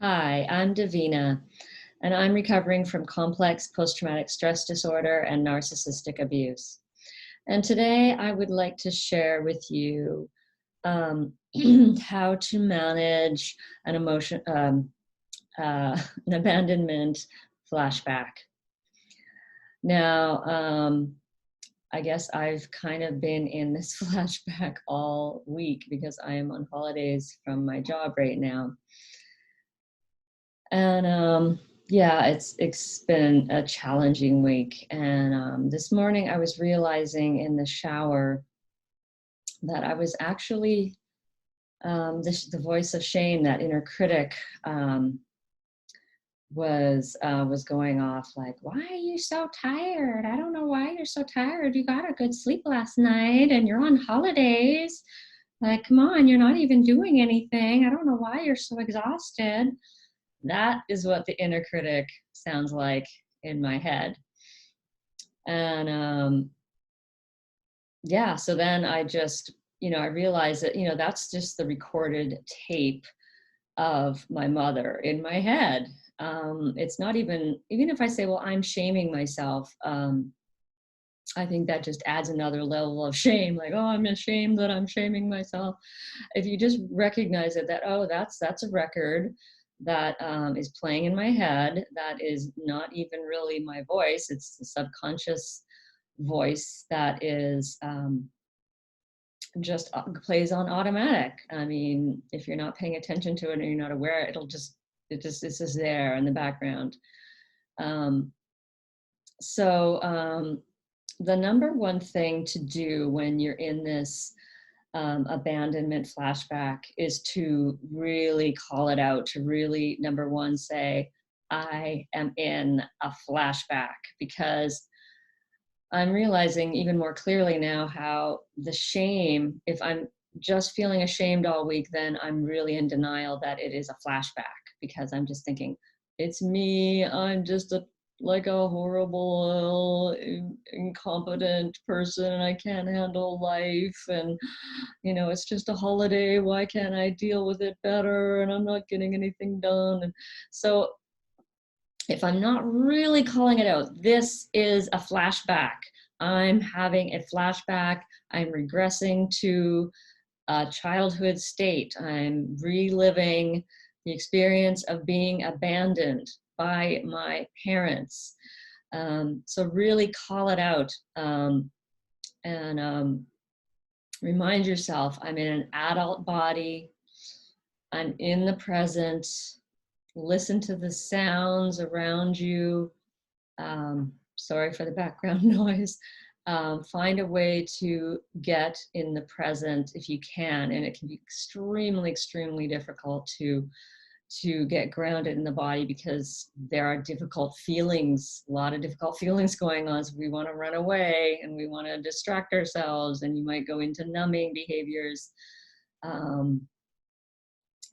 Hi, I'm Davina, and I'm recovering from complex post-traumatic stress disorder and narcissistic abuse. And today I would like to share with you um, how to manage an an abandonment flashback. Now, I guess I've kind of been in this flashback all week because I am on holidays from my job right now. And yeah, it's been a challenging week. And this morning I was realizing in the shower that I was actually the voice of shame, that inner critic, was going off like, "Why are you so tired? I don't know why you're so tired. You got a good sleep last night, and you're on holidays. Like, come on, you're not even doing anything. I don't know why you're so exhausted." That is what the inner critic sounds like in my head. And yeah, so then I just, I realized that, that's just the recorded tape of my mother in my head. It's not even if I say, well, I'm shaming myself, I think that just adds another level of shame, like, oh, I'm ashamed that I'm shaming myself. If you just recognize it, that, oh, that's a record that is playing in my head, that is not even really my voice. It's the subconscious voice that is just plays on automatic. I mean, if you're not paying attention to it or you're not aware, it's just there in the background. Um, so the number one thing to do when you're in this abandonment flashback is to really call it out, to really, number one, say, I am in a flashback, because I'm realizing even more clearly now how the shame, if I'm just feeling ashamed all week, then I'm really in denial that it is a flashback, because I'm just thinking, it's me, I'm just like a horrible, incompetent person, I can't handle life, and it's just a holiday, why can't I deal with it better, and I'm not getting anything done. And so if I'm not really calling it out, this is a flashback. I'm having a flashback. I'm regressing to a childhood state. I'm reliving the experience of being abandoned by my parents. So really call it out, and remind yourself, I'm in an adult body. I'm in the present. Listen to the sounds around you. Sorry for the background noise. Find a way to get in the present if you can, and it can be extremely, extremely difficult to get grounded in the body, because there are difficult feelings, a lot of difficult feelings going on. So we want to run away and we want to distract ourselves, and you might go into numbing behaviors.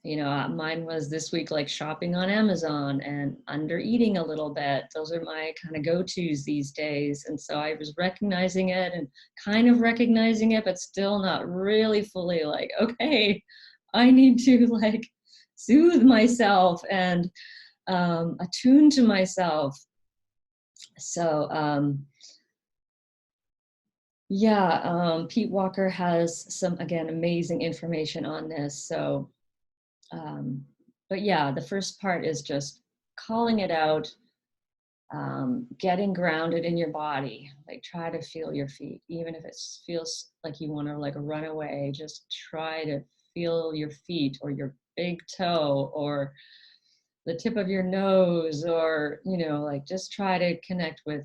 Mine was this week like shopping on Amazon and under eating a little bit. Those are my kind of go-tos these days. And so I was recognizing it and kind of recognizing it, but still not really fully like, okay, I need to like soothe myself and attune to myself. So Pete Walker has some, again, amazing information on this. So but yeah, the first part is just calling it out, getting grounded in your body. Like, try to feel your feet, even if it feels like you want to like run away. Just try to feel your feet, or your big toe, or the tip of your nose, or like just try to connect with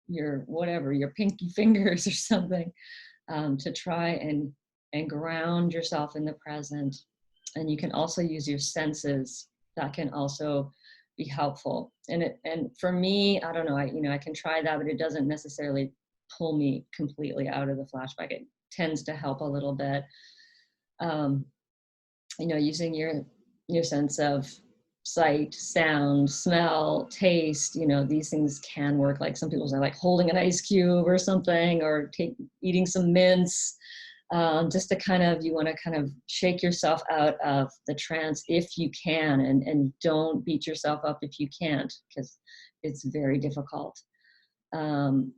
your whatever, your pinky fingers or something, to try and ground yourself in the present. And you can also use your senses. That can also be helpful. And for me, I don't know, I can try that, but it doesn't necessarily pull me completely out of the flashback. It tends to help a little bit. Using your sense of sight, sound, smell, taste, these things can work. Like some people say, like holding an ice cube or something, or eating some mints. just to kind of, you want to kind of shake yourself out of the trance if you can, and don't beat yourself up if you can't, because it's very difficult. Um,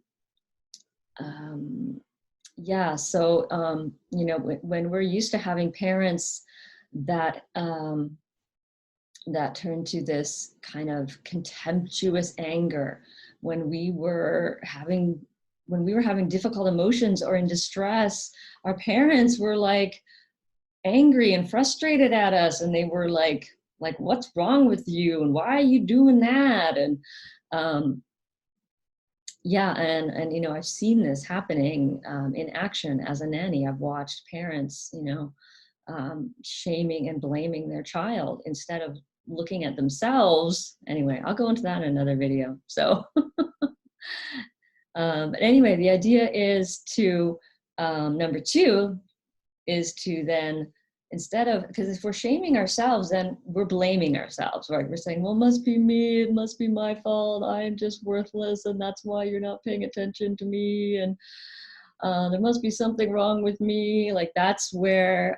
um, yeah, so, you know, when we're used to having parents that, that turn to this kind of contemptuous anger when we were having difficult emotions or in distress, our parents were like angry and frustrated at us, and they were like, what's wrong with you, and why are you doing that? And um, yeah, and you know, I've seen this happening in action as a nanny. I've watched parents, you know, shaming and blaming their child instead of looking at themselves. Anyway, I'll go into that in another video. So, but anyway, the idea is to, number two, is to then, instead of, because if we're shaming ourselves, then we're blaming ourselves, right? We're saying, well, it must be me, it must be my fault, I'm just worthless, and that's why you're not paying attention to me, and there must be something wrong with me. Like, that's where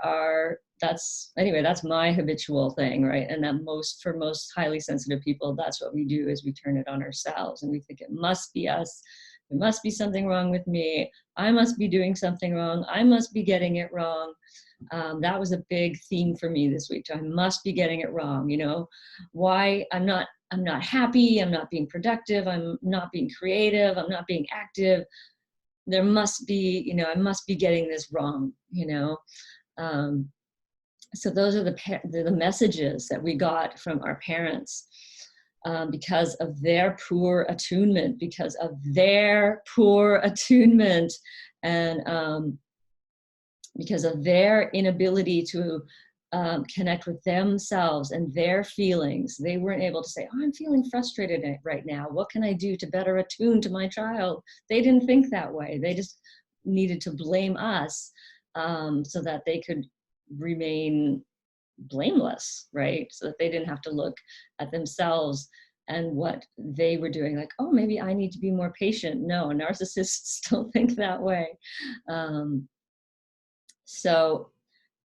anyway, that's my habitual thing, right? And that for most highly sensitive people, that's what we do, is we turn it on ourselves, and we think it must be us. There must be something wrong with me. I must be doing something wrong. I must be getting it wrong. That was a big theme for me this week. I must be getting it wrong. You know, why I'm not happy. I'm not being productive. I'm not being creative. I'm not being active. There must be, you know, I must be getting this wrong, you know. So those are the messages that we got from our parents, because of their poor attunement, and because of their inability to connect with themselves and their feelings. They weren't able to say, oh, I'm feeling frustrated right now. What can I do to better attune to my child? They didn't think that way. They just needed to blame us, so that they could remain blameless, right? So that they didn't have to look at themselves and what they were doing, like, oh, maybe I need to be more patient. No, narcissists don't think that way. So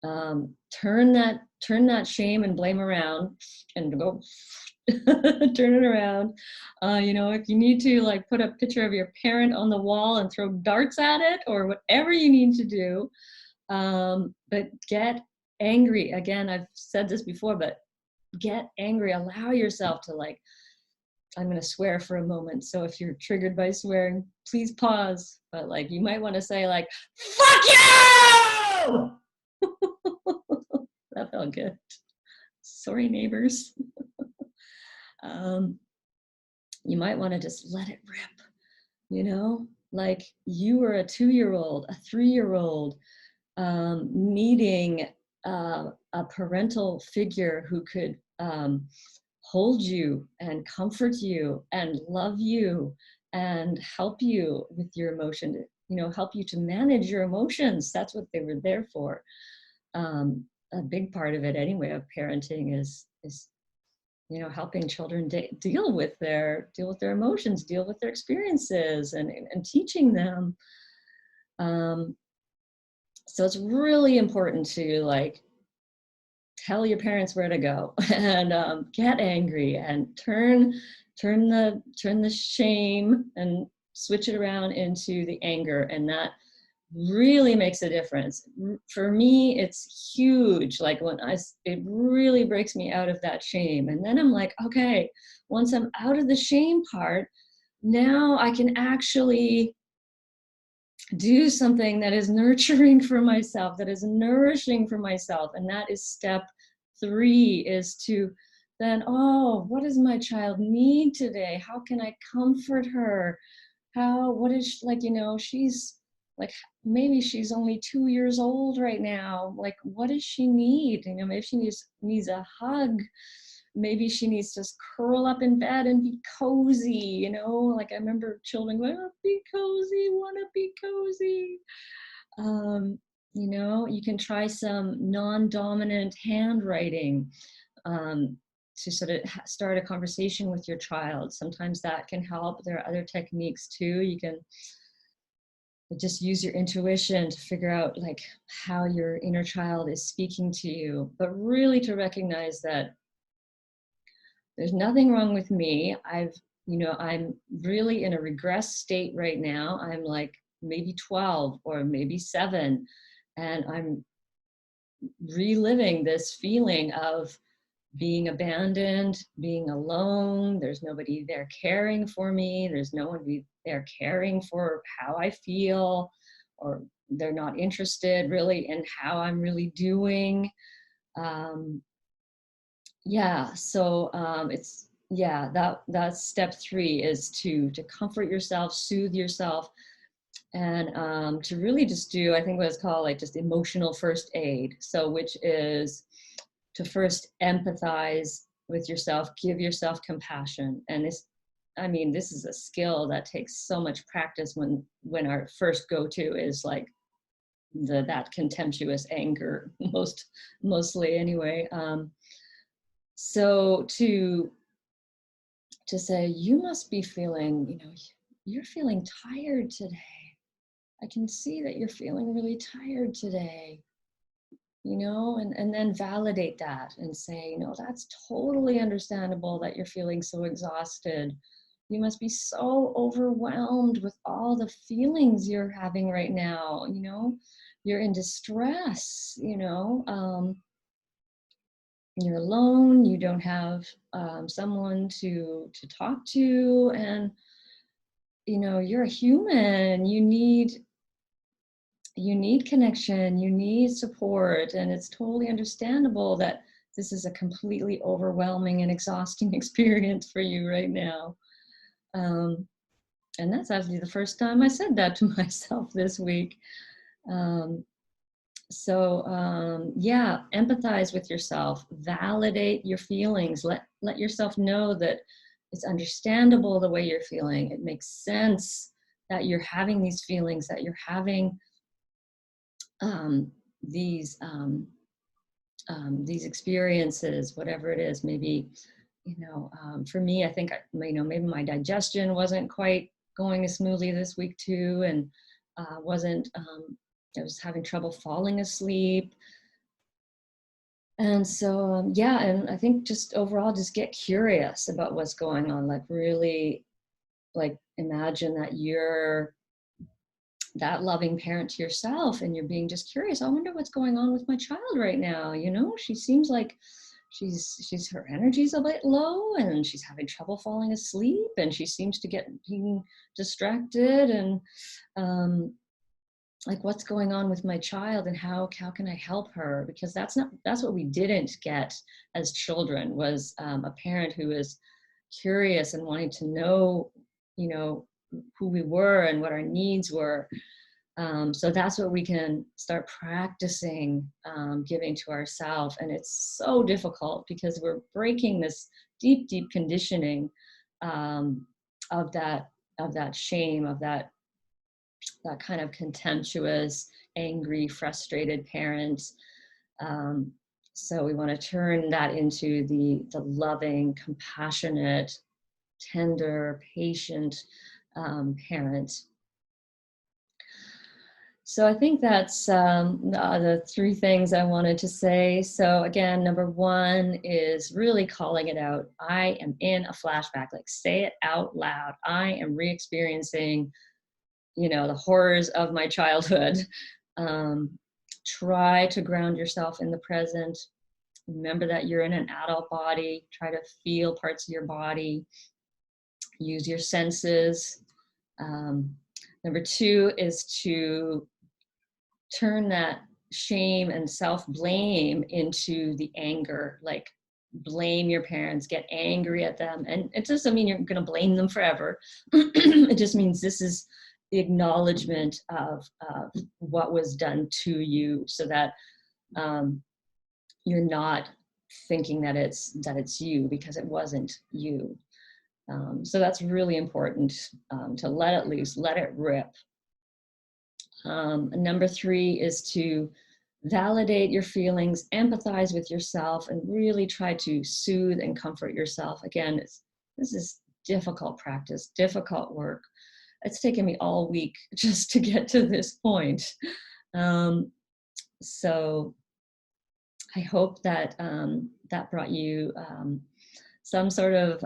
turn that shame and blame around, and go turn it around. You know, if you need to, like, put a picture of your parent on the wall and throw darts at it, or whatever you need to do, but get angry. Again, I've said this before, but get angry. Allow yourself to, like, I'm going to swear for a moment. So if you're triggered by swearing, please pause. But, like, you might want to say, like, fuck you! That felt good. Sorry, neighbors. You might want to just let it rip, you know? Like, you were a 2-year-old, a 3-year-old, needing a parental figure who could hold you and comfort you and love you and help you with your emotion, you know, help you to manage your emotions. That's what they were there for. A big part of it, anyway, of parenting is you know, helping children deal with their emotions, deal with their experiences, and teaching them. So it's really important to, like, tell your parents where to go, and get angry, and turn the shame and switch it around into the anger, and that really makes a difference. For me, it's huge. Like, it really breaks me out of that shame, and then I'm like, okay, once I'm out of the shame part, now I can actually do something that is nurturing for myself, that is nourishing for myself. And that is step 3, is to then, oh, what does my child need today? How can I comfort her? What is she, like, you know, she's like, maybe she's only 2 years old right now. Like, what does she need? You know, maybe she needs a hug. Maybe she needs to just curl up in bed and be cozy, you know? Like, I remember children going, oh, be cozy, wanna be cozy. You know, you can try some non-dominant handwriting, to sort of start a conversation with your child. Sometimes that can help. There are other techniques too. just use your intuition to figure out like how your inner child is speaking to you, but really to recognize that there's nothing wrong with me. I'm really in a regress state right now. I'm like maybe 12 or maybe 7, and I'm reliving this feeling of being abandoned, being alone. There's nobody there caring for me. There's no one there caring for how I feel, or they're not interested really in how I'm really doing. Um, yeah, so that's step 3, is to comfort yourself, soothe yourself, and to really just do, I think, what it's called like just emotional first aid. So which is to first empathize with yourself, give yourself compassion. And this is a skill that takes so much practice when our first go-to is like that contemptuous anger, mostly anyway. So to say, you must be feeling, you're feeling tired today. I can see that you're feeling really tired today. And then validate that and say, no, that's totally understandable that you're feeling so exhausted. You must be so overwhelmed with all the feelings you're having right now. You're in distress, you're alone, you don't have someone to talk to, and, you're a human. You need connection, you need support, and it's totally understandable that this is a completely overwhelming and exhausting experience for you right now. And that's actually the first time I said that to myself this week. Empathize with yourself, validate your feelings, let yourself know that it's understandable the way you're feeling. It makes sense that you're having these feelings, that you're having these experiences, whatever it is. Maybe, for me, I think, maybe my digestion wasn't quite going as smoothly this week too, and I was having trouble falling asleep. And so, and I think just overall, just get curious about what's going on. Like really, like imagine that you're that loving parent to yourself, and you're being just curious. I wonder what's going on with my child right now. She seems like her energy's a bit low, and she's having trouble falling asleep, and she seems to being distracted, and like, what's going on with my child, and how can I help her? Because that's what we didn't get as children, was a parent who was curious and wanting to know, who we were and what our needs were. So that's what we can start practicing giving to ourselves. And it's so difficult because we're breaking this deep, deep conditioning of that shame, of that kind of contemptuous, angry, frustrated parent. So we want to turn that into the loving, compassionate, tender, patient parent. So I think that's the 3 things I wanted to say. So again, number 1 is really calling it out. I am in a flashback. Like, say it out loud. I am re-experiencing, the horrors of my childhood. Try to ground yourself in the present. Remember that you're in an adult body. Try to feel parts of your body. Use your senses. Number 2 is to turn that shame and self-blame into the anger. Like, blame your parents, get angry at them. And it doesn't mean you're going to blame them forever. It just means this is the acknowledgement of what was done to you, so that you're not thinking that it's you, because it wasn't you. So that's really important, to let it loose, let it rip. Number 3 is to validate your feelings, empathize with yourself, and really try to soothe and comfort yourself. Again, this is difficult practice, difficult work. it's taken me all week just to get to this point. So I hope that that brought you some sort of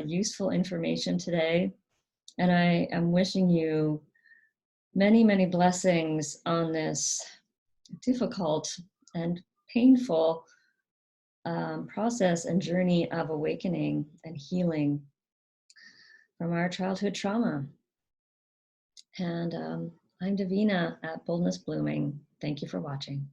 useful information today. And I am wishing you many, many blessings on this difficult and painful process and journey of awakening and healing from our childhood trauma. And I'm Davina at Boldness Blooming. Thank you for watching.